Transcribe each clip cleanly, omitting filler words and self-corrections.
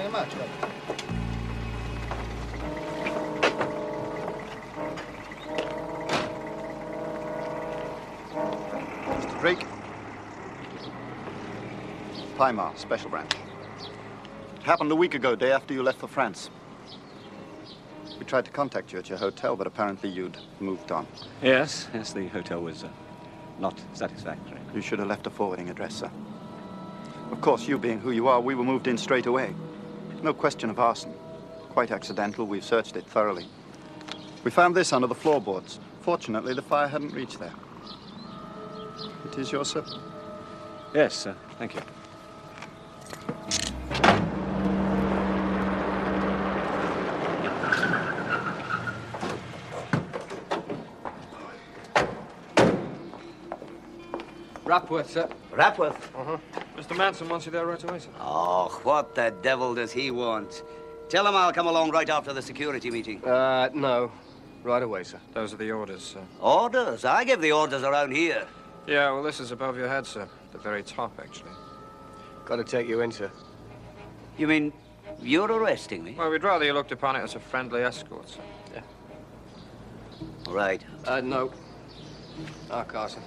very much. Mr. Drake. Weimar, Special Branch. It happened a week ago, day after you left for France. We tried to contact you at your hotel, but apparently you'd moved on. Yes, the hotel was not satisfactory. You should have left a forwarding address, sir. Of course, you being who you are, we were moved in straight away. No question of arson. Quite accidental. We've searched it thoroughly. We found this under the floorboards. Fortunately, the fire hadn't reached there. It is yours, sir? Yes, thank you. Rapworth, sir. Rapworth? Mr. Manson wants you there right away, sir. Oh, what the devil does he want? Tell him I'll come along right after the security meeting. No. Right away, sir. Those are the orders, sir. Orders? I give the orders around here. Yeah, well, this is above your head, sir. The very top, actually. Got to take you in, sir. You mean you're arresting me? Well, we'd rather you looked upon it as a friendly escort, sir. Yeah. Right. No. Carson.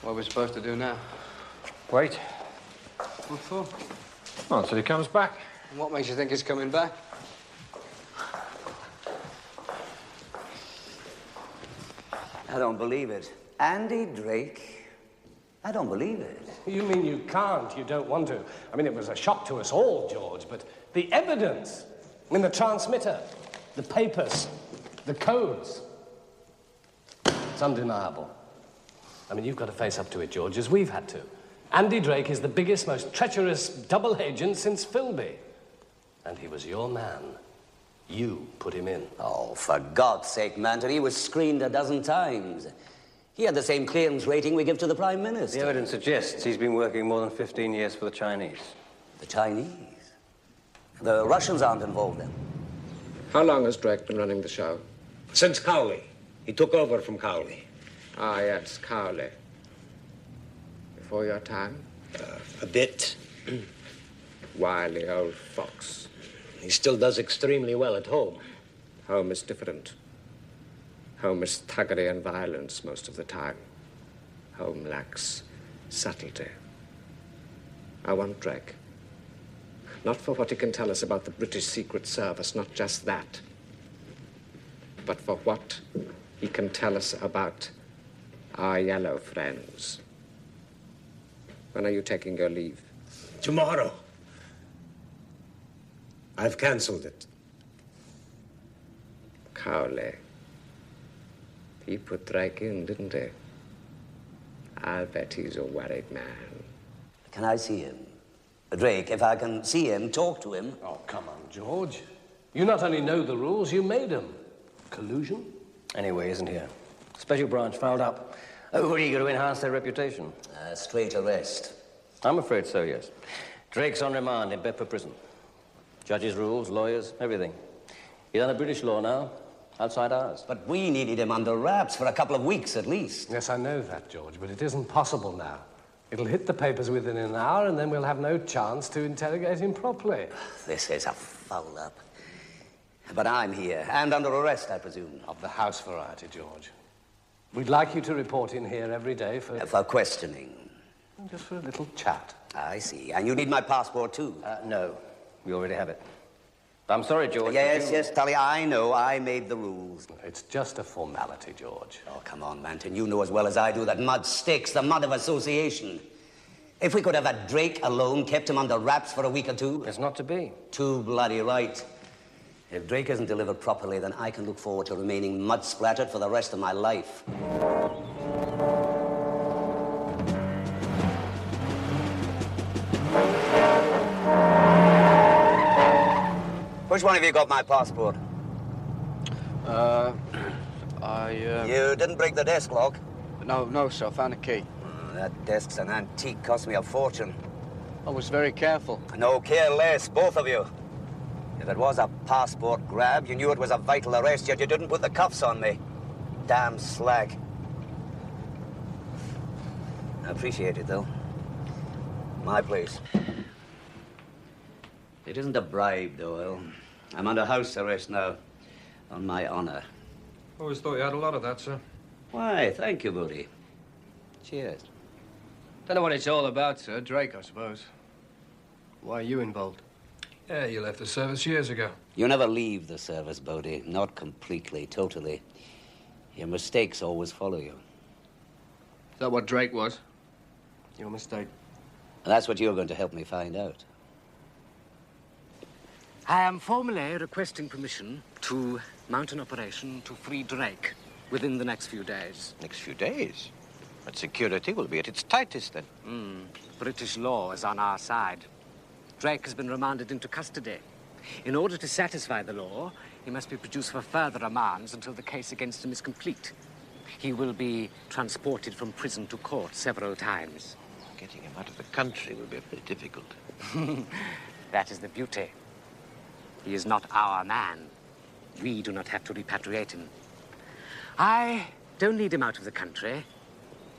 What are we supposed to do now? Wait. What for? Well, until he comes back. And what makes you think he's coming back? I don't believe it. Andy Drake? I don't believe it. You mean you can't, you don't want to? I mean, it was a shock to us all, George, but the evidence, I mean, the transmitter, the papers, the codes, it's undeniable. I mean, you've got to face up to it, George, as we've had to. Andy Drake is the biggest, most treacherous double agent since Philby. And he was your man. You put him in. Oh, for God's sake, Manton, he was screened a dozen times. He had the same clearance rating we give to the Prime Minister. The evidence suggests he's been working more than 15 years for the Chinese. The Chinese? The Russians aren't involved then? How long has Drake been running the show? Since Cowley. He took over from Cowley. Ah, yes, Cowley. Before your time? A bit. Wily old fox. He still does extremely well at home. Home is different. Home is thuggery and violence most of the time. Home lacks subtlety. I want Drake. Not for what he can tell us about the British Secret Service, not just that. But for what he can tell us about our yellow friends. When are you taking your leave? Tomorrow. I've cancelled it. Cowley. He put Drake in, didn't he? I'll bet he's a worried man. Can I see him? Drake, if I can see him, talk to him. Oh, come on, George. You not only know the rules, you made them. Collusion? Anyway, he isn't here. Special branch fouled up. We're eager to enhance their reputation. Straight arrest. I'm afraid so, yes. Drake's on remand in Bedford Prison. Judges' rules, lawyers, everything. He's under British law now, outside ours. But we needed him under wraps for a couple of weeks at least. Yes, I know that, George, but it isn't possible now. It'll hit the papers within an hour, and then we'll have no chance to interrogate him properly. This is a foul-up. But I'm here, and under arrest, I presume. Of the house variety, George. We'd like you to report in here every day for... For questioning. Just for a little chat. I see. And you need my passport, too? No. We already have it. I'm sorry, George. Yes, Tully, I know. I made the rules. It's just a formality, George. Oh, come on, Manton. You know as well as I do that mud sticks, the mud of association. If we could have had Drake alone, kept him under wraps for a week or two... It's not to be. Too bloody right. If Drake isn't delivered properly, then I can look forward to remaining mud-splattered for the rest of my life. Which one of you got my passport? You didn't break the desk lock? No, sir. I found a key. That desk's an antique, cost me a fortune. I was very careful. No care less, both of you. If it was a passport grab, you knew it was a vital arrest, yet you didn't put the cuffs on me. Damn slag. I appreciate it, though. My place. It isn't a bribe, Doyle. I'm under house arrest now, on my honor. Always thought you had a lot of that, sir. Why, thank you, Moody. Cheers. Don't know what it's all about, sir. Drake, I suppose. Why are you involved? Yeah, you left the service years ago. You never leave the service, Bodie. Not completely, totally. Your mistakes always follow you. Is that what Drake was? Your mistake. And that's what you're going to help me find out. I am formally requesting permission to mount an operation to free Drake within the next few days. Next few days? But security will be at its tightest then. British law is on our side. Drake has been remanded into custody. In order to satisfy the law, he must be produced for further remands until the case against him is complete. He will be transported from prison to court several times. Getting him out of the country will be a bit difficult. That is the beauty. He is not our man. We do not have to repatriate him. I don't need him out of the country.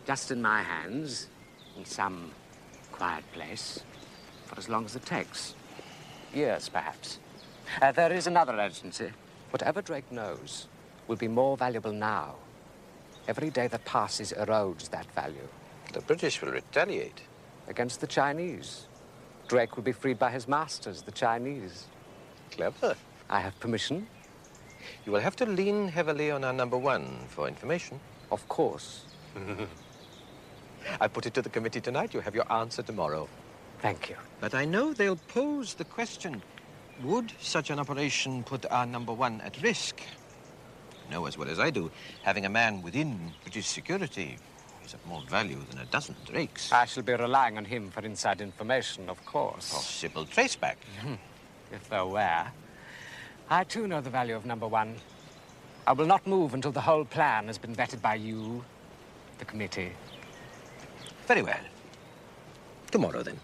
Just in my hands, in some quiet place, for as long as it takes. Years, perhaps. There is another urgency. Whatever Drake knows will be more valuable now. Every day that passes erodes that value. The British will retaliate. Against the Chinese. Drake will be freed by his masters, the Chinese. Clever. I have permission. You will have to lean heavily on our #1 for information. Of course. I put it to the committee tonight. You have your answer tomorrow. Thank you. But I know they'll pose the question, would such an operation put our #1 at risk? You know as well as I do, having a man within British security is of more value than a dozen Drakes. I shall be relying on him for inside information, of course. Possible traceback. If there were. I, too, know the value of #1. I will not move until the whole plan has been vetted by you, the committee. Very well. Tomorrow, then.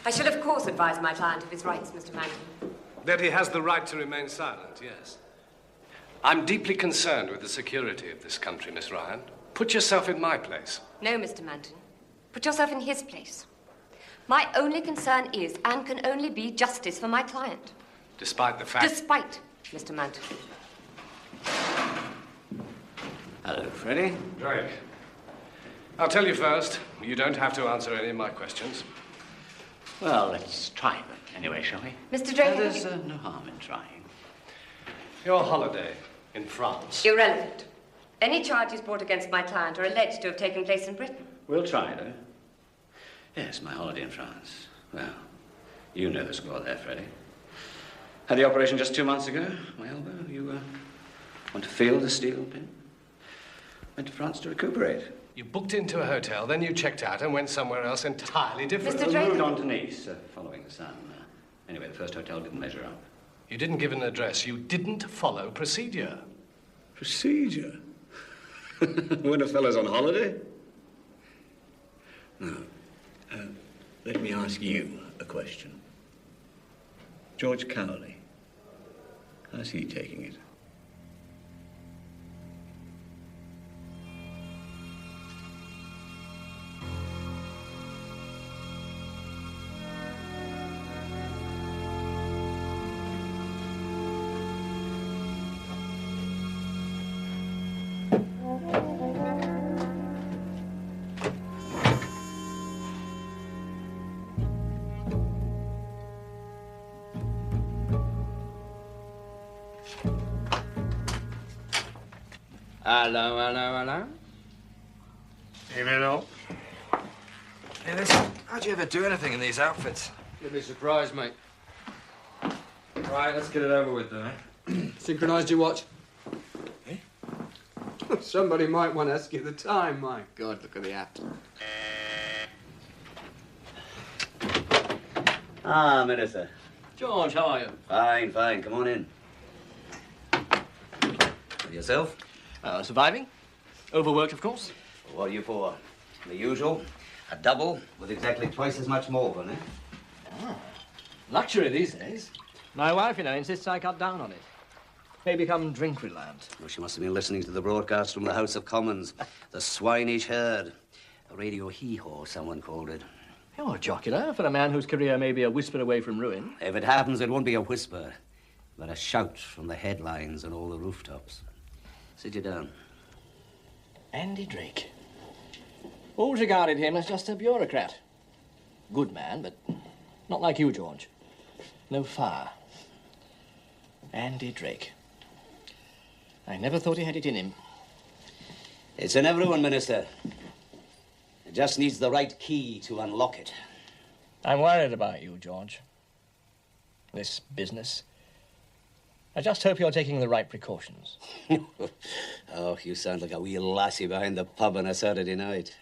I should, of course, advise my client of his rights, Mr. Manton. That he has the right to remain silent, yes. I'm deeply concerned with the security of this country, Miss Ryan. Put yourself in my place. No, Mr. Manton. Put yourself in his place. My only concern is, and can only be, justice for my client. Despite the fact... Despite, Mr. Manton. Hello, Freddie. Drake. I'll tell you first, you don't have to answer any of my questions. Well, let's try them anyway, shall we? Mr. Drake, There's no harm in trying. Your holiday in France. Irrelevant. Any charges brought against my client are alleged to have taken place in Britain. We'll try, though. Yes, my holiday in France. Well, you know the score there, Freddie. Had the operation just 2 months ago. My elbow. You want to feel the steel pin? Went to France to recuperate. You booked into a hotel, then you checked out and went somewhere else entirely different. Mr. Drake. Moved on to Nice, following the sun. Anyway, the first hotel didn't measure up. You didn't give an address. You didn't follow procedure. Procedure? When a fellow's on holiday? Now, let me ask you a question. George Cowley, how's he taking it? Hello, hello, hello. Evening all. Hey, listen, how'd you ever do anything in these outfits? You'll be surprised, mate. Right, let's get it over with then, eh? Synchronized your watch? Eh? Somebody might want to ask you the time. My God, look at the app. Ah, Minister. George, how are you? Fine, fine. Come on in. And yourself? Surviving. Overworked, of course. What are you for? The usual. A double with exactly twice as much Morgan, eh? Ah, luxury these days. My wife, you know, insists I cut down on it. May become drink reliant. Oh, she must have been listening to the broadcast from the House of Commons. The swinish herd. A radio hee-haw, someone called it. You're jocular for a man whose career may be a whisper away from ruin. If it happens, it won't be a whisper, but a shout from the headlines and all the rooftops. Sit you down. Andy Drake. Always regarded him as just a bureaucrat. Good man, but not like you, George. No fire. Andy Drake. I never thought he had it in him. It's in everyone, Minister. It just needs the right key to unlock it. I'm worried about you, George. This business. I just hope you're taking the right precautions. Oh, you sound like a wee lassie behind the pub on a Saturday night.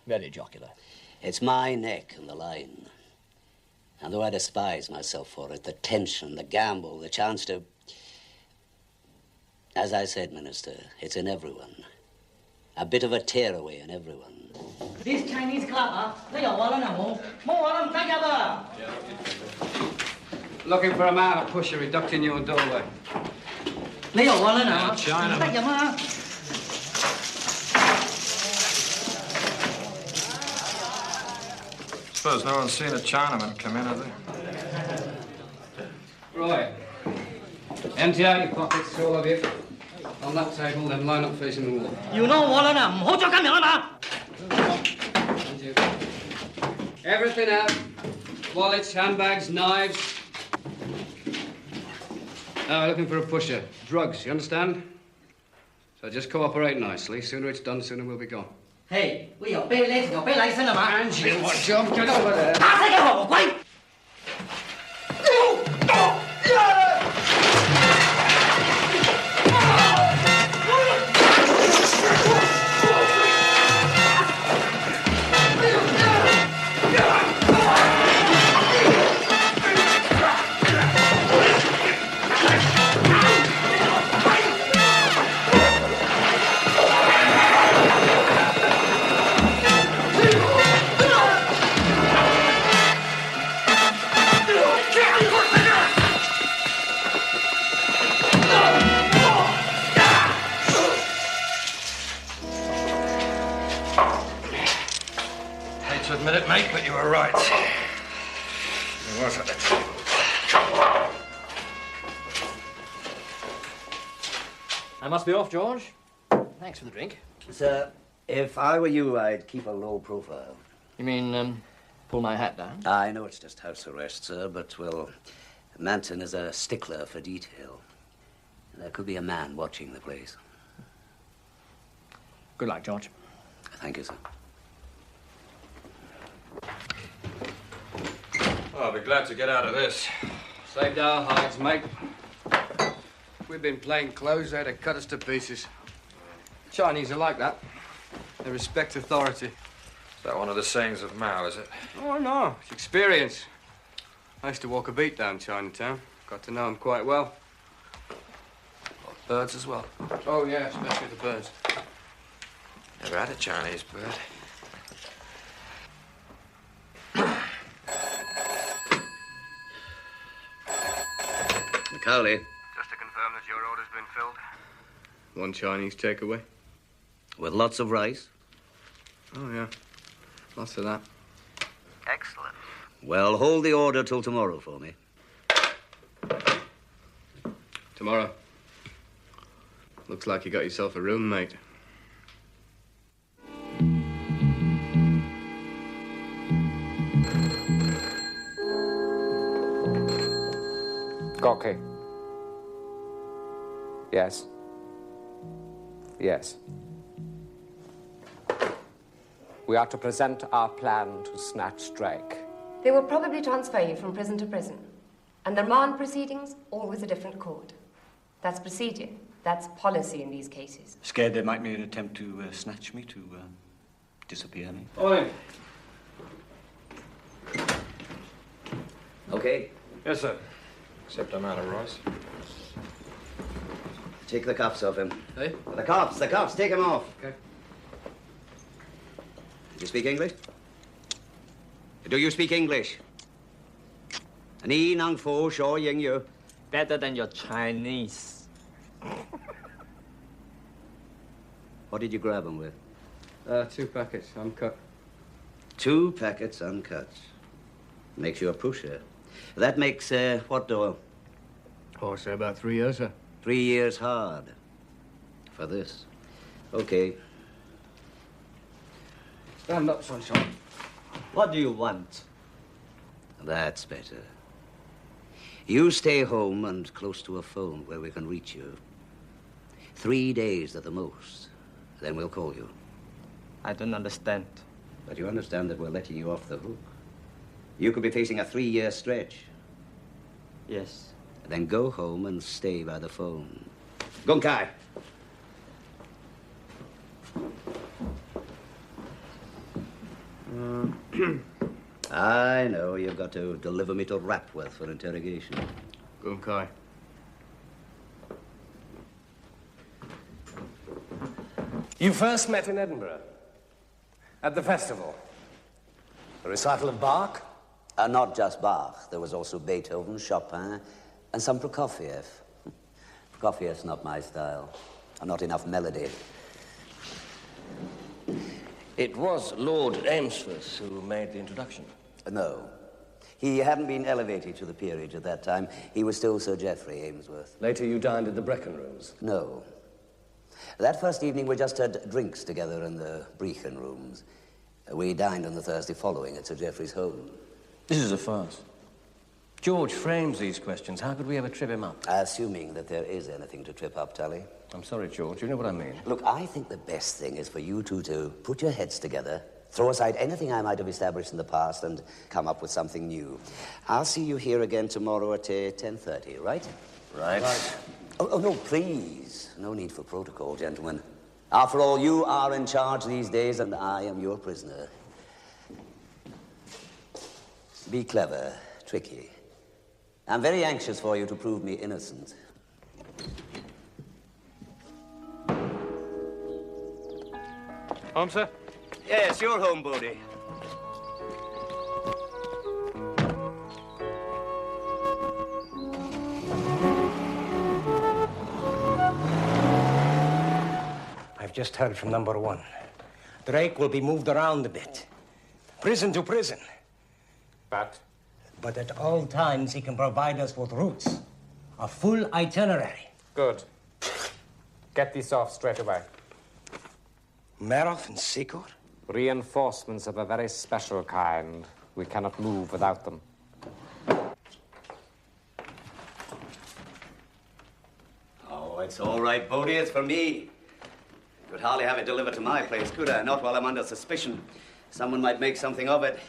Very jocular. It's my neck on the line. And though I despise myself for it, the tension, the gamble, the chance to... As I said, Minister, it's in everyone. A bit of a tearaway in everyone. This Chinese club, Looking for a man to push a reduct in your doorway. China. Suppose no one's seen a Chinaman come in, have they? Right. Empty out your pockets, all of you. On that table, then line up facing the wall. You know what? And you. Everything out. Wallets, handbags, knives. Now we're looking for a pusher. Drugs, you understand? So just cooperate nicely. Sooner it's done, sooner we'll be gone. Hey, we your pay late, your pay license, man. And you, what job? Get over there. Admit it, mate, but you were right. It was at the table. I must be off, George. Thanks for the drink. Sir, if I were you, I'd keep a low profile. You mean, pull my hat down? I know it's just house arrest, sir, but, well, Manton is a stickler for detail. There could be a man watching the place. Good luck, George. Thank you, sir. Oh, I'll be glad to get out of this. Saved our hides, mate. We've been plain clothes, they'd have cut us to pieces. Chinese are like that. They respect authority. Is that one of the sayings of Mao, is it? Oh, no. It's experience. I used to walk a beat down Chinatown. Got to know them quite well. Birds as well. Oh, yeah, especially the birds. Never had a Chinese bird. Cowley. Just to confirm that your order's been filled. One Chinese takeaway. With lots of rice? Oh, yeah. Lots of that. Excellent. Well, hold the order till tomorrow for me. Tomorrow. Looks like you got yourself a roommate. Gorky. Yes. Yes. We are to present our plan to snatch Drake. They will probably transfer you from prison to prison. And the remand proceedings, always a different court. That's procedure. That's policy in these cases. Scared they might make an attempt to snatch me, to disappear me. Oi. Okay. Yes, sir. Except I'm out of rice. Take the cuffs off him. Hey? The cuffs, take him off. Okay. Do you speak English? Do you speak English? Ni nang fo shou ying yu. Better than your Chinese. What did you grab him with? 2 packets, uncut. 2 packets uncut. Makes you a pusher. That makes, what dough? Oh, say about 3 years, sir. 3 years hard. For this. Okay. Stand up, sunshine. What do you want? That's better. You stay home and close to a phone where we can reach you. 3 days at the most. Then we'll call you. I don't understand. But you understand that we're letting you off the hook. You could be facing a 3-year stretch. Yes. Then go home and stay by the phone. Gunkai! I know you've got to deliver me to Rapworth for interrogation. Gunkai. You first met in Edinburgh. At the festival. A recital of Bach? Not just Bach. There was also Beethoven, Chopin, and some Prokofiev. Prokofiev's not my style. Not enough melody. It was Lord Amesworth who made the introduction. No. He hadn't been elevated to the peerage at that time. He was still Sir Geoffrey Amesworth. Later you dined at the Brecon Rooms? No. That first evening we just had drinks together in the Brecon Rooms. We dined on the Thursday following at Sir Geoffrey's home. This is a farce. George frames these questions. How could we ever trip him up? Assuming that there is anything to trip up, Tully. I'm sorry, George. You know what I mean. Look, I think the best thing is for you two to put your heads together, throw aside anything I might have established in the past, and come up with something new. I'll see you here again tomorrow at 10:30, right? Right. Oh, no, please. No need for protocol, gentlemen. After all, you are in charge these days, and I am your prisoner. Be clever, tricky. I'm very anxious for you to prove me innocent. Home, sir? Yes, you're home, Bodie. I've just heard from number 1. Drake will be moved around a bit. Prison to prison. But at all times, he can provide us with routes. A full itinerary. Good. Get these off straight away. Meroff and Sikor? Reinforcements of a very special kind. We cannot move without them. Oh, it's all right, Bodie. It's for me. Could hardly have it delivered to my place, could I? Not while I'm under suspicion. Someone might make something of it.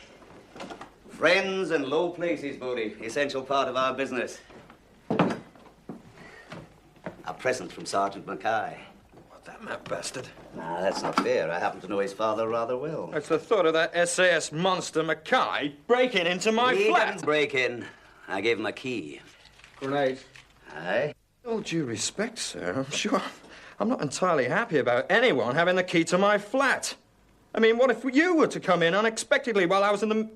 Friends in low places, Bodie. Essential part of our business. A present from Sergeant Mackay. What, that mad bastard? Nah, that's not fair. I happen to know his father rather well. It's the thought of that SAS monster Mackay breaking into my He flat. didn't break in. I gave him a key. Grenade. Aye? All due respect, sir, I'm sure I'm not entirely happy about anyone having the key to my flat. I mean, what if you were to come in unexpectedly while I was in the...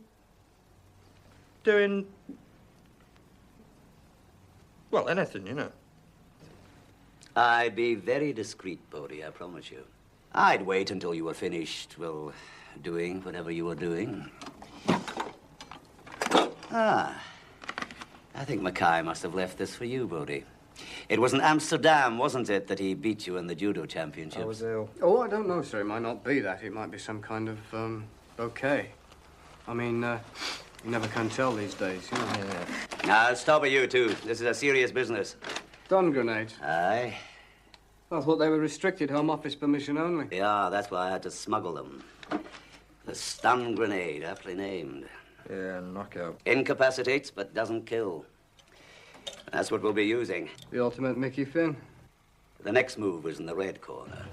doing... well, anything, you know. I'd be very discreet, Bodie, I promise you. I'd wait until you were finished, well, doing whatever you were doing. Ah, I think Mackay must have left this for you, Bodie. It was in Amsterdam, wasn't it, that he beat you in the judo championships? I was ill. Oh, I don't know, sir. It might not be that. It might be some kind of, bouquet. I mean, you never can tell these days, you know. Yeah. Now, stop it, you two. This is a serious business. Stun grenades. Aye. I thought they were restricted Home Office permission only. Yeah, that's why I had to smuggle them. The stun grenade, aptly named. Yeah, knockout. Incapacitates, but doesn't kill. That's what we'll be using. The ultimate Mickey Finn. The next move was in the red corner.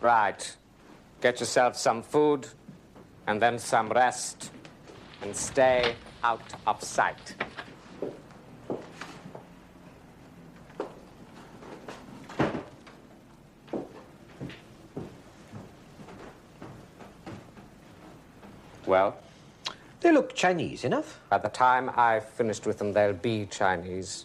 Right. Get yourself some food, and then some rest, and stay out of sight. Well? They look Chinese enough. By the time I've finished with them, they'll be Chinese.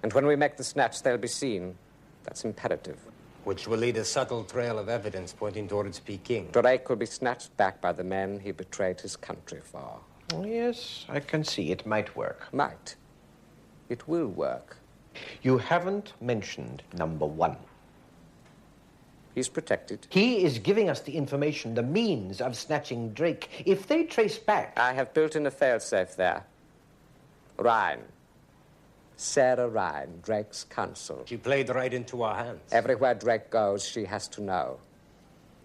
And when we make the snatch, they'll be seen. That's imperative. Which will lead a subtle trail of evidence pointing towards Peking. Drake will be snatched back by the men he betrayed his country for. Yes, I can see it might work. Might. It will work. You haven't mentioned number one. He's protected. He is giving us the information, the means of snatching Drake. If they trace back... I have built in a failsafe there. Ryan. Sarah Ryan, Drake's counsel. She played right into our hands. Everywhere Drake goes, she has to know.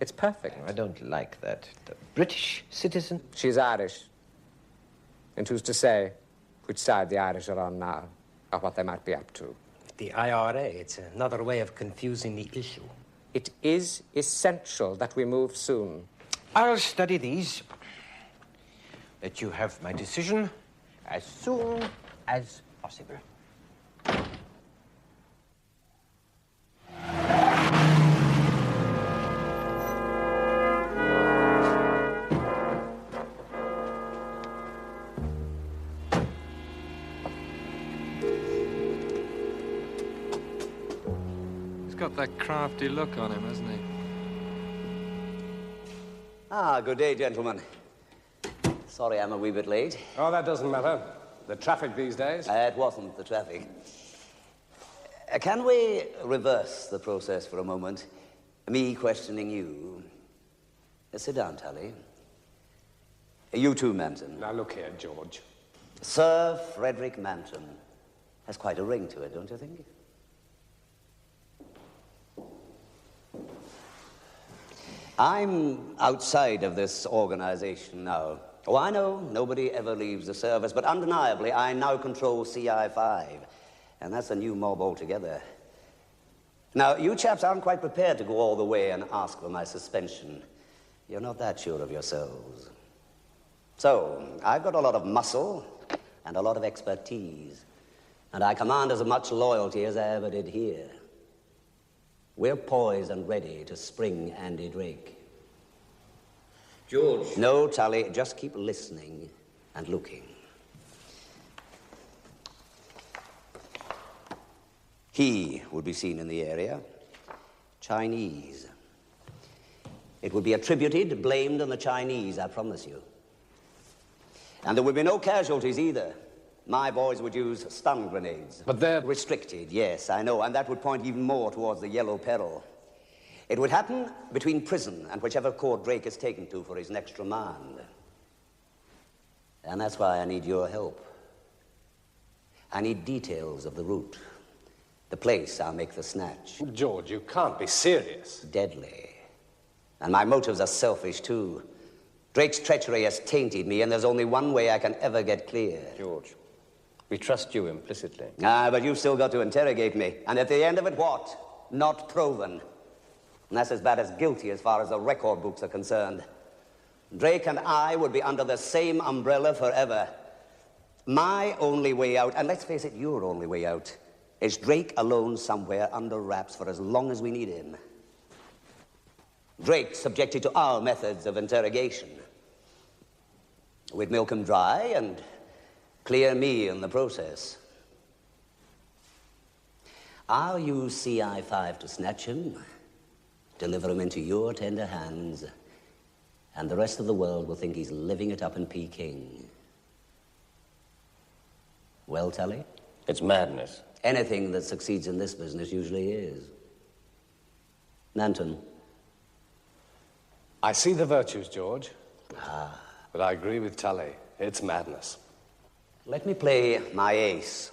It's perfect. I don't like that. The British citizen? She's Irish. And who's to say which side the Irish are on now, or what they might be up to? The IRA, it's another way of confusing the issue. It is essential that we move soon. I'll study these. Let you have my decision as soon as possible. He's got that crafty look on him, hasn't he? Ah, good day, gentlemen. Sorry I'm a wee bit late. Oh, that doesn't matter. The traffic these days. It wasn't the traffic. Can we reverse the process for a moment? Me questioning you. Sit down, Tully. You too, Manton. Now, look here, George. Sir Frederick Manton has quite a ring to it, don't you think? I'm outside of this organization now. Oh, I know, nobody ever leaves the service, but undeniably, I now control CI5, and that's a new mob altogether. Now, you chaps aren't quite prepared to go all the way and ask for my suspension. You're not that sure of yourselves. So, I've got a lot of muscle and a lot of expertise, and I command as much loyalty as I ever did here. We're poised and ready to spring Andy Drake. George. No, Tully, just keep listening and looking. He would be seen in the area. Chinese. It would be attributed, blamed on the Chinese, I promise you. And there would be no casualties either. My boys would use stun grenades. But they're... Restricted, yes, I know, and that would point even more towards the yellow peril. It would happen between prison and whichever court Drake is taken to for his next remand. And that's why I need your help. I need details of the route, the place I'll make the snatch. George, you can't be serious. Deadly. And my motives are selfish, too. Drake's treachery has tainted me, and there's only one way I can ever get clear. George, we trust you implicitly. Ah, but you've still got to interrogate me. And at the end of it, what? Not proven. And that's as bad as guilty as far as the record books are concerned. Drake and I would be under the same umbrella forever. My only way out, and let's face it, your only way out, is Drake alone somewhere under wraps for as long as we need him. Drake subjected to our methods of interrogation. We'd milk him dry and clear me in the process. I'll use CI5 to snatch him, deliver him into your tender hands, And the rest of the world will think he's living it up in Peking. Well, Tully? It's madness. Anything that succeeds in this business usually is. Nanton? I see the virtues, George. But I agree with Tully. It's madness. Let me play my ace.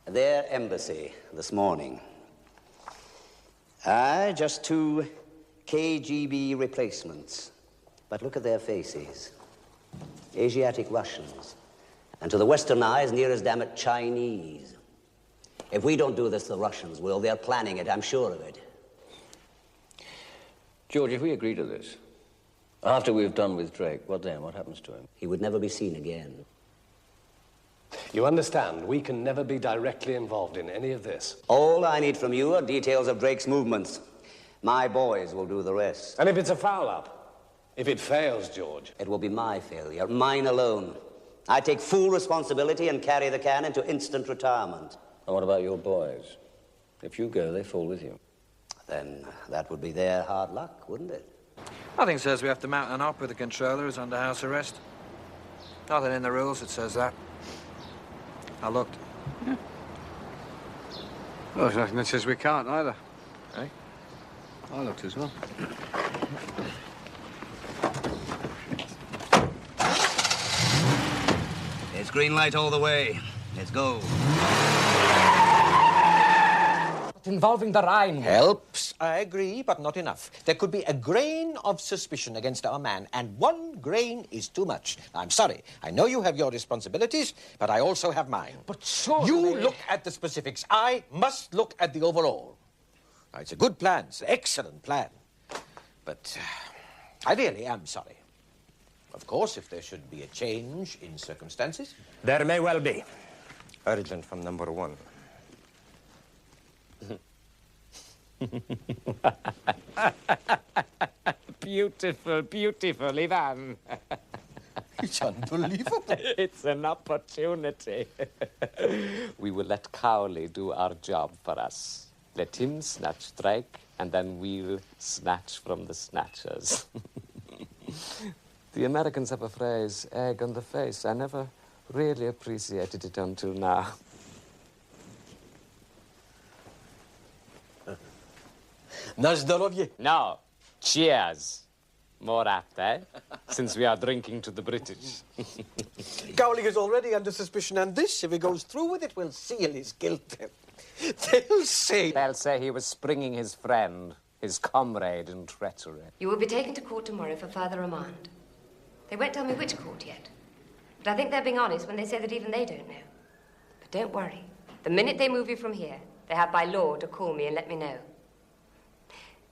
Their embassy this morning. Just 2 KGB replacements. But look at their faces. Asiatic Russians. And to the Western eyes, near as damn it, Chinese. If we don't do this, the Russians will. They're planning it, I'm sure of it. George, if we agree to this, after we've done with Drake, what then? What happens to him? He would never be seen again. You understand, we can never be directly involved in any of this. All I need from you are details of Drake's movements. My boys will do the rest. And if it's a foul-up? If it fails, George? It will be my failure, mine alone. I take full responsibility and carry the can into instant retirement. And what about your boys? If you go, they fall with you. Then that would be their hard luck, wouldn't it? Nothing says we have to mount an op with the controllers under house arrest. Nothing in the rules that says that. I looked. Yeah. Well, there's nothing that says we can't either. Eh? I looked as well. It's green light all the way. Let's go. Involving the Rhine. Helps, I agree, but not enough. There could be a grain of suspicion against our man, and 1 grain is too much. I'm sorry. I know you have your responsibilities, but I also have mine. But surely... You look at the specifics. I must look at the overall. Now, it's a good plan. It's an excellent plan. But I really am sorry. Of course, if there should be a change in circumstances... There may well be. Urgent from number 1. Beautiful, beautiful, Ivan. It's unbelievable. It's an opportunity. We will let Cowley do our job for us. Let him snatch Drake, and then we'll snatch from the snatchers. The Americans have a phrase, egg on the face. I never really appreciated it until now. Na zdrowie. No. Cheers. More apt, eh? Since we are drinking to the British. Cowley is already under suspicion, and this, if he goes through with it, will seal his guilt. They'll say he was springing his friend, his comrade in treachery. You will be taken to court tomorrow for further remand. They won't tell me which court yet. But I think they're being honest when they say that even they don't know. But don't worry. The minute they move you from here, they have by law to call me and let me know.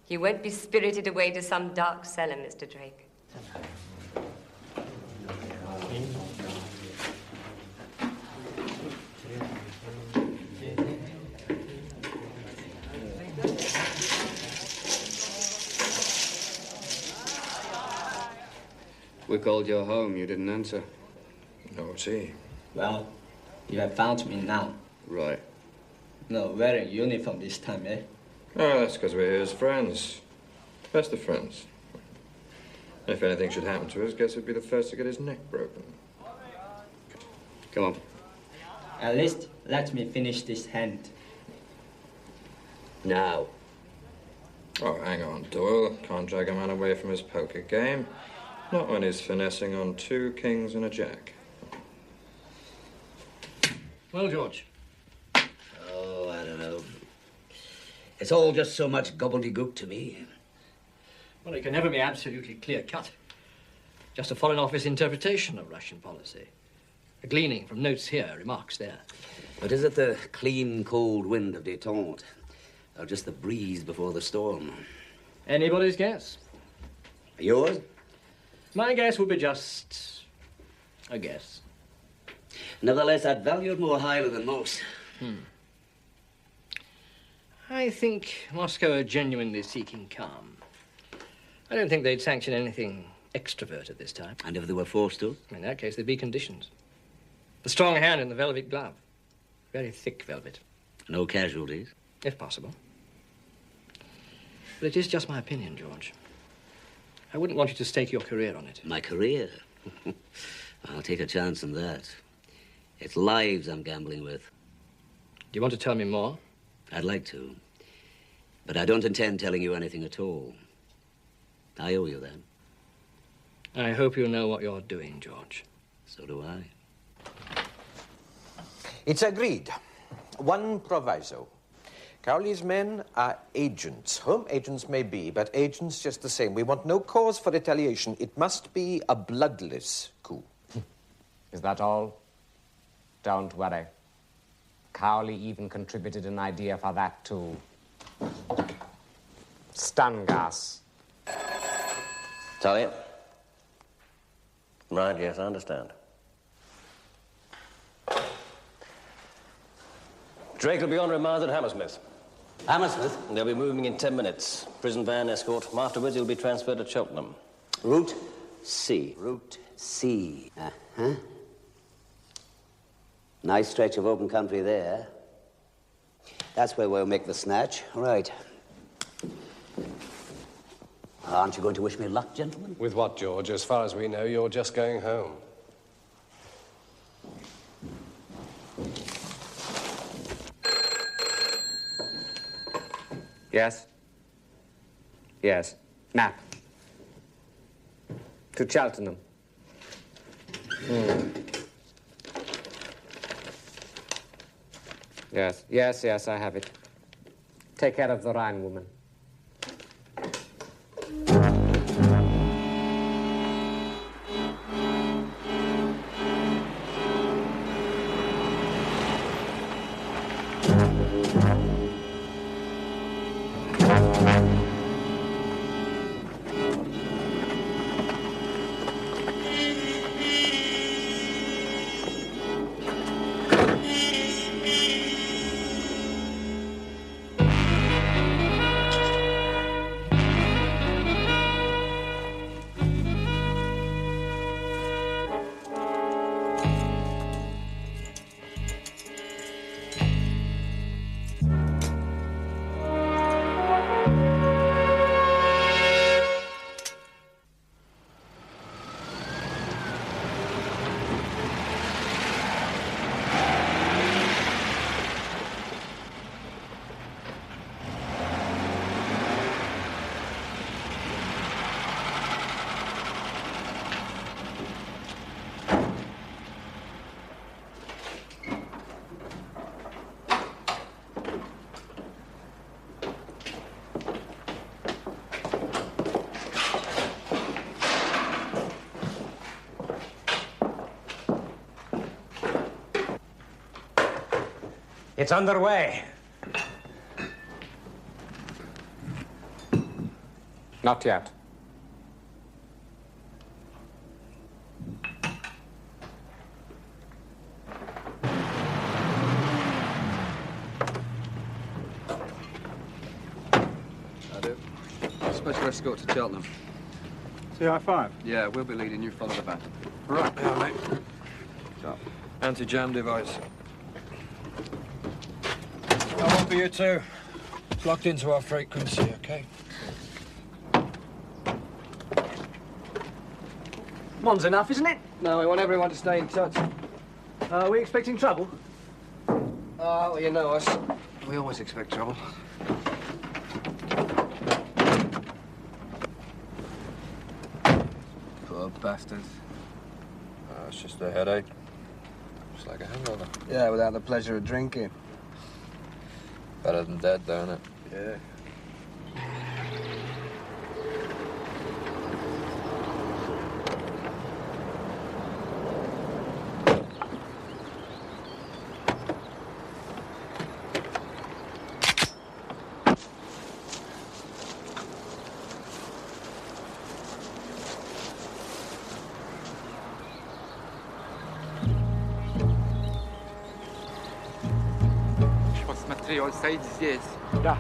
You won't be spirited away to some dark cellar, Mr. Drake. We called your home. You didn't answer. No, gee. Well, you have found me now. Right. No, wearing uniform this time, eh? Oh, that's because we're here as friends. Best of friends. If anything should happen to us, guess who'd be the first to get his neck broken? Come on. At least let me finish this hand. Now. Oh, hang on, Doyle. Can't drag a man away from his poker game. Not when he's finessing on 2 kings and a jack. Well, George. Oh, I don't know. It's all just so much gobbledygook to me. Well, it can never be absolutely clear-cut. Just a Foreign Office interpretation of Russian policy. A gleaning from notes here, remarks there. But is it the clean, cold wind of détente? Or just the breeze before the storm? Anybody's guess. Yours? My guess would be just a guess. Nevertheless, I'd value it more highly than most. I think Moscow are genuinely seeking calm. I don't think they'd sanction anything extroverted this time. And if they were forced to? In that case, there'd be conditions. The strong hand in the velvet glove. Very thick velvet. No casualties? If possible. But it is just my opinion, George. I wouldn't want you to stake your career on it. My career? I'll take a chance on that. It's lives I'm gambling with. Do you want to tell me more? I'd like to. But I don't intend telling you anything at all. I owe you that. I hope you know what you're doing, George. So do I. It's agreed. One proviso. Cowley's men are agents. Home agents may be, but agents just the same. We want no cause for retaliation. It must be a bloodless coup. Is that all? Don't worry. Cowley even contributed an idea for that, too. Stun gas. Talia? Right, yes, I understand. Drake will be on remand at Hammersmith. Hammersmith? They'll be moving in 10 minutes. Prison van escort. Afterwards, he'll be transferred to Cheltenham. Route? C. Route C. Uh-huh. Nice stretch of open country there. That's where we'll make the snatch. Right. Aren't you going to wish me luck, gentlemen? With what, George? As far as we know, you're just going home. Yes? Yes. Nap. To Cheltenham. Yes, I have it. Take care of the Rhine woman. It's underway. Not yet. I do. Special escort to Cheltenham. CI5? Yeah, we'll be leading. You follow the van. Right, yeah, mate. Sharp. Anti-jam device. Got one for you too. It's locked into our frequency, okay? One's enough, isn't it? No, we want everyone to stay in touch. Are we expecting trouble? Well, you know us. We always expect trouble. Poor bastards. It's just a headache. It's like a hangover. Yeah, without the pleasure of drinking. Better than dead, though, isn't it? Yeah. Посмотри, он стоит здесь. Да.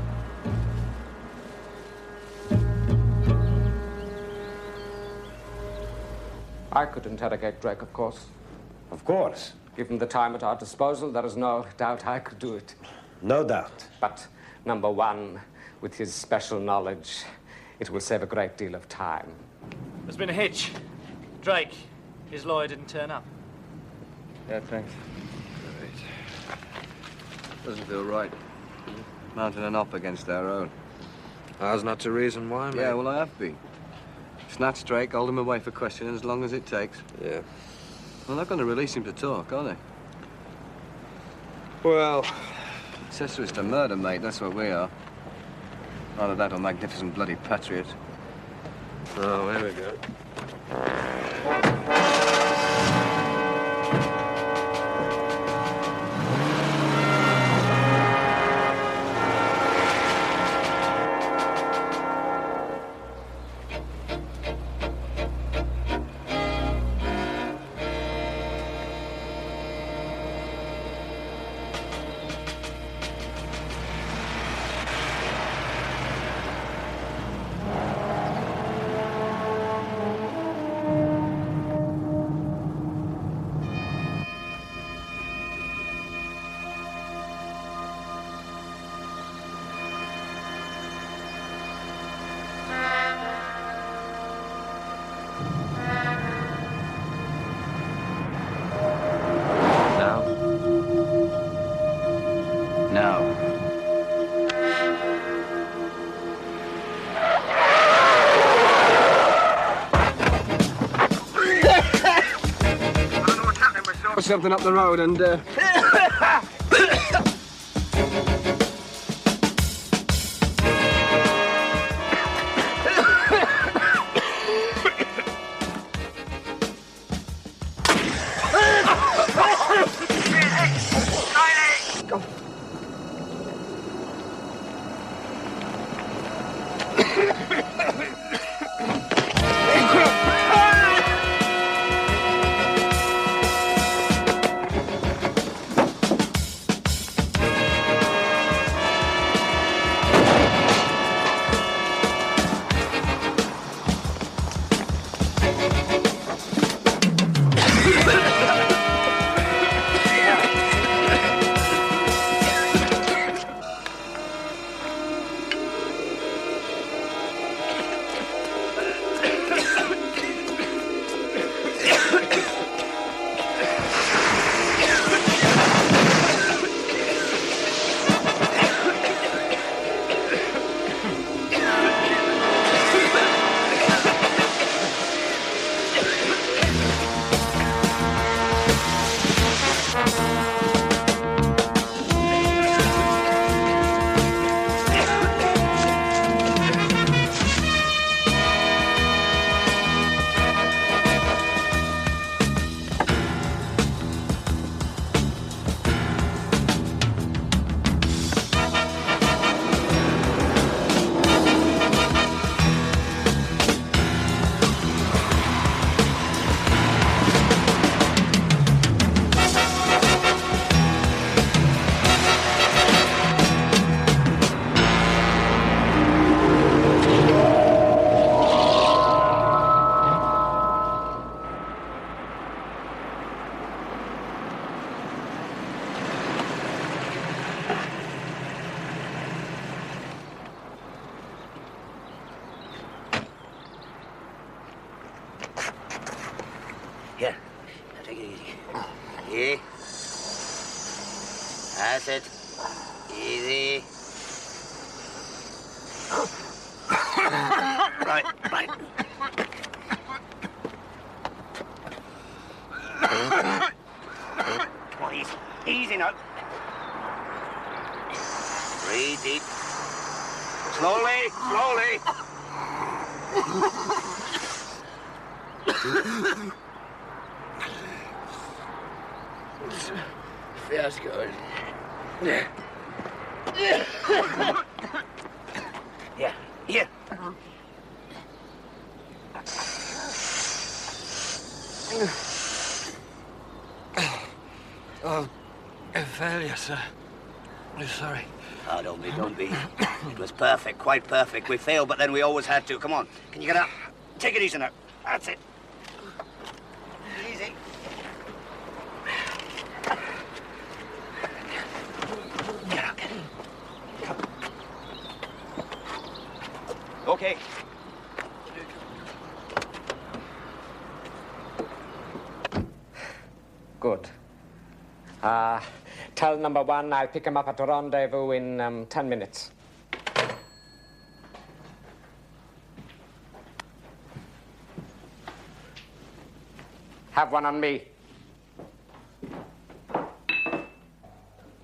I could interrogate Drake, of course. Of course. Given the time at our disposal, there is no doubt I could do it. No doubt. But, number one, with his special knowledge, it will save a great deal of time. There's been a hitch. Drake, his lawyer didn't turn up. Yeah, thanks. Doesn't feel right. Mounting an op against our own. How's not to reason why, mate? Yeah, well, I have been. Snatch Drake, hold him away for questioning as long as it takes. Yeah. Well, they're going to release him to talk, aren't they? Well... Accessories to murder, mate, that's what we are. Either that or magnificent bloody patriots. Oh, here we go. Something up the road and, Here, now take it easy. Easy. That's it. Easy. Right, right. Come on, easy. Easy now. Breathe deep. Slowly, slowly. Feels good. Yeah. Here. Oh, a failure, sir. I'm sorry. Oh, don't be. It was perfect, quite perfect. We failed, but then we always had to. Come on, can you get up? Take it easy now. That's it. Easy. Get up, get in. Come. Okay. Well, number one, I'll pick him up at a rendezvous in 10 minutes. Have one on me.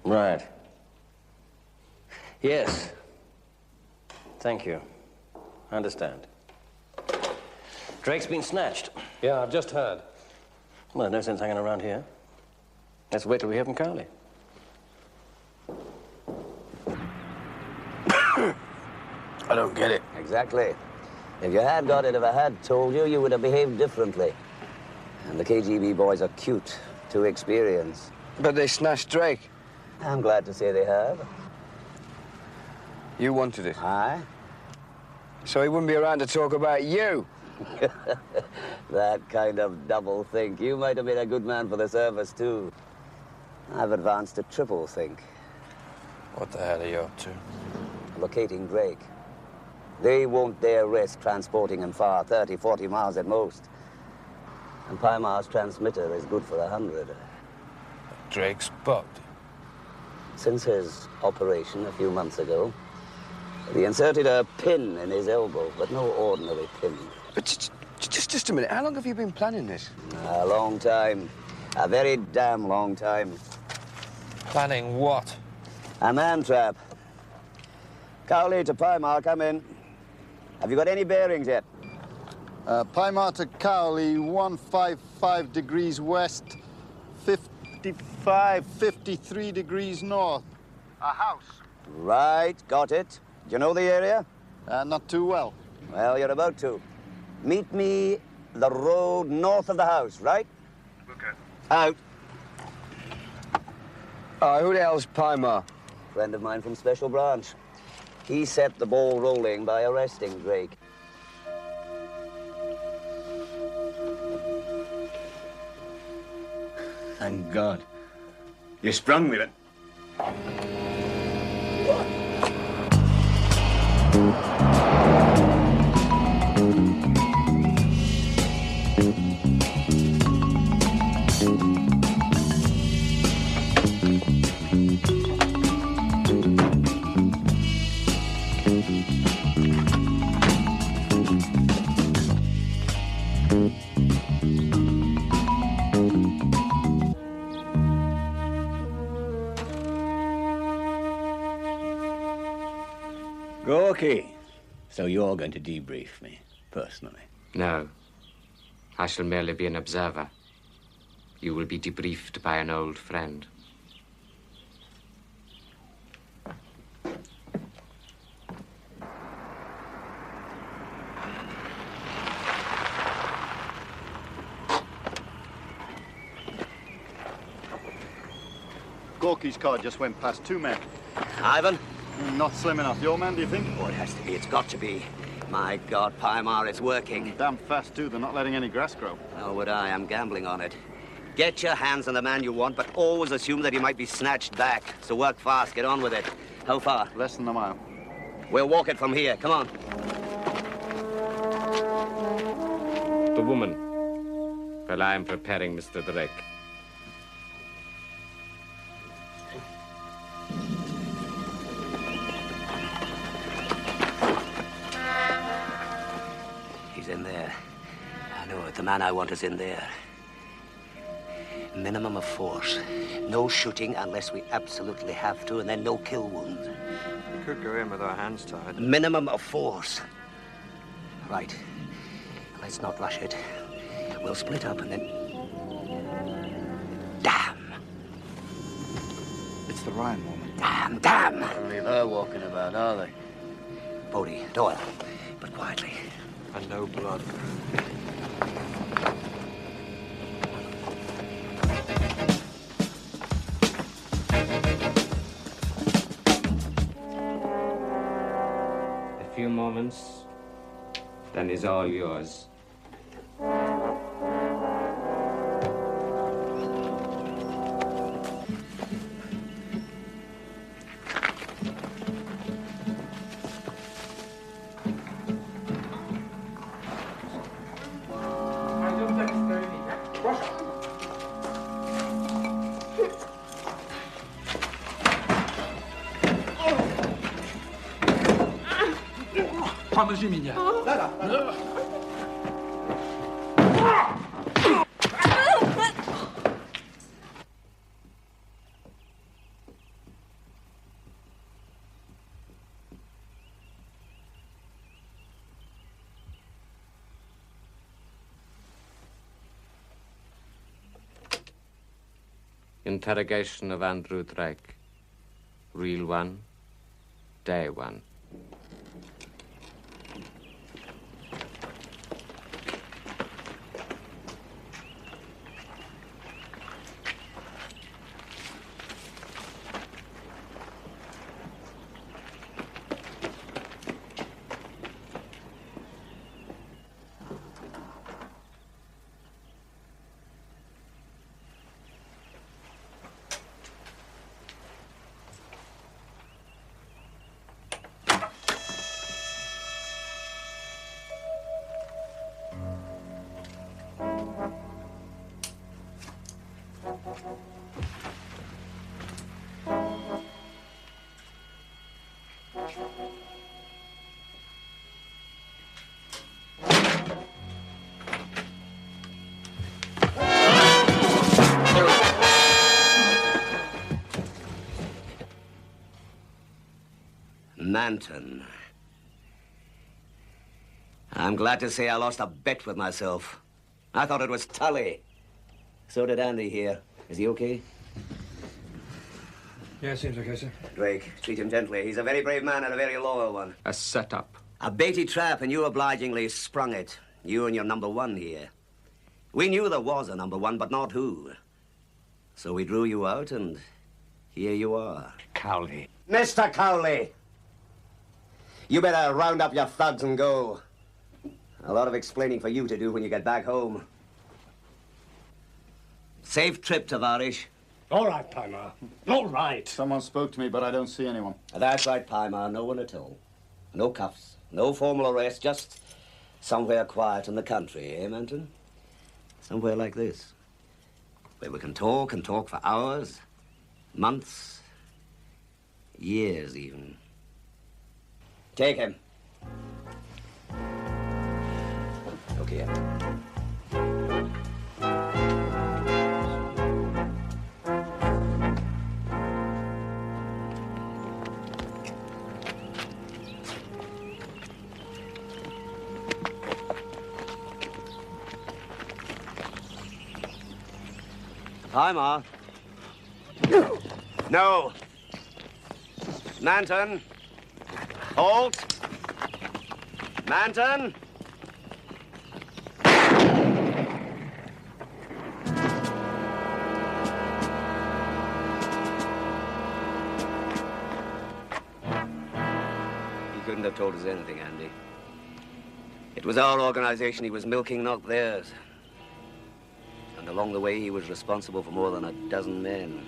Right. Yes. Thank you. I understand. Drake's been snatched. Yeah, I've just heard. Well, there's no sense hanging around here. Let's wait till we hear from Cowley. I don't get it. Exactly. If you had got it, if I had told you, you would have behaved differently. And the KGB boys are cute, too experienced. But they snatched Drake. I'm glad to say they have. You wanted it? Aye. So he wouldn't be around to talk about you? That kind of double think. You might have been a good man for the service, too. I've advanced to triple think. What the hell are you up to? Locating Drake. They won't dare risk transporting him far, 30, 40 miles at most. And Pimar's transmitter is good for 100. Drake's bugged. Since his operation a few months ago, they inserted a pin in his elbow, but no ordinary pin. But just a minute. How long have you been planning this? A long time. A very damn long time. Planning what? A man trap. Cowley to Pymar, come in. Have you got any bearings yet? Pymar to Cowley, 155 degrees west, 53 degrees north. A house. Right, got it. Do you know the area? Not too well. Well, you're about to. Meet me the road north of the house, right? Okay. Out. Who the hell's Pymar? Friend of mine from Special Branch. He set the ball rolling by arresting Drake. Thank God. You sprung me, but... Gorky, so you're going to debrief me, personally? No. I shall merely be an observer. You will be debriefed by an old friend. Gorky's car just went past 2 men. Ivan? Not slim enough. Your man, do you think? Oh, it has to be. It's got to be. My God, Pymar, it's working. Damn fast, too. They're not letting any grass grow. Oh, would I? I'm gambling on it. Get your hands on the man you want, but always assume that he might be snatched back. So work fast. Get on with it. How far? Less than a mile. We'll walk it from here. Come on. The woman. Well, I am preparing Mr. Drake. He's in there. I know it. The man I want is in there. Minimum of force. No shooting unless we absolutely have to, and then no kill wounds. We could go in with our hands tied. Minimum of force. Right. Let's not rush it. We'll split up and then... Damn! It's the Ryan woman. Damn! Don't leave her walking about, are they? Bodie, Doyle, but quietly. And no blood. A few moments, then is all yours. Поможи меня. Да. Interrogation of Andrew Drake. Real 1, day 1. Manton. I'm glad to say I lost a bet with myself. I thought it was Tully. So did Andy here. Is he okay? Yeah, seems okay, sir. Drake, treat him gently. He's a very brave man and a very loyal one. A setup. A baited trap, and you obligingly sprung it. You and your number one here. We knew there was a number one, but not who. So we drew you out, and here you are. Cowley. Mr. Cowley! You better round up your thugs and go. A lot of explaining for you to do when you get back home. Safe trip, Tavarish. All right, Paimar. All right. Someone spoke to me, but I don't see anyone. That's right, Paimar. No one at all. No cuffs, no formal arrest, just somewhere quiet in the country, eh, Manton? Somewhere like this, where we can talk and talk for hours, months, years even. Take him. Look here. Hi, Ma. No. Manton. Halt. Manton. He couldn't have told us anything, Andy. It was our organization he was milking, not theirs. And along the way, he was responsible for more than a dozen men.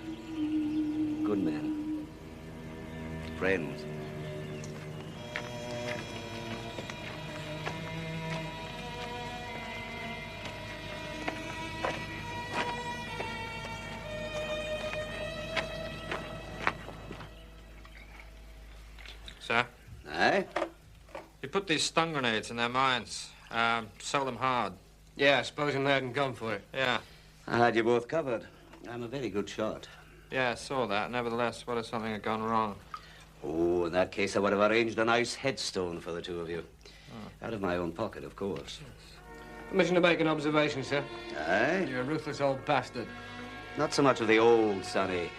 Good men. Friends. Sir? Aye? You put these stun grenades in their mines. Sell them hard. Yeah, supposing they hadn't gone for it. Yeah. I had you both covered. I'm a very good shot. Yeah, I saw that. Nevertheless, what if something had gone wrong? Oh, in that case, I would have arranged a nice headstone for the two of you. Oh. Out of my own pocket, of course. Permission to make an observation, sir. Aye? You're a ruthless old bastard. Not so much of the old, Sonny.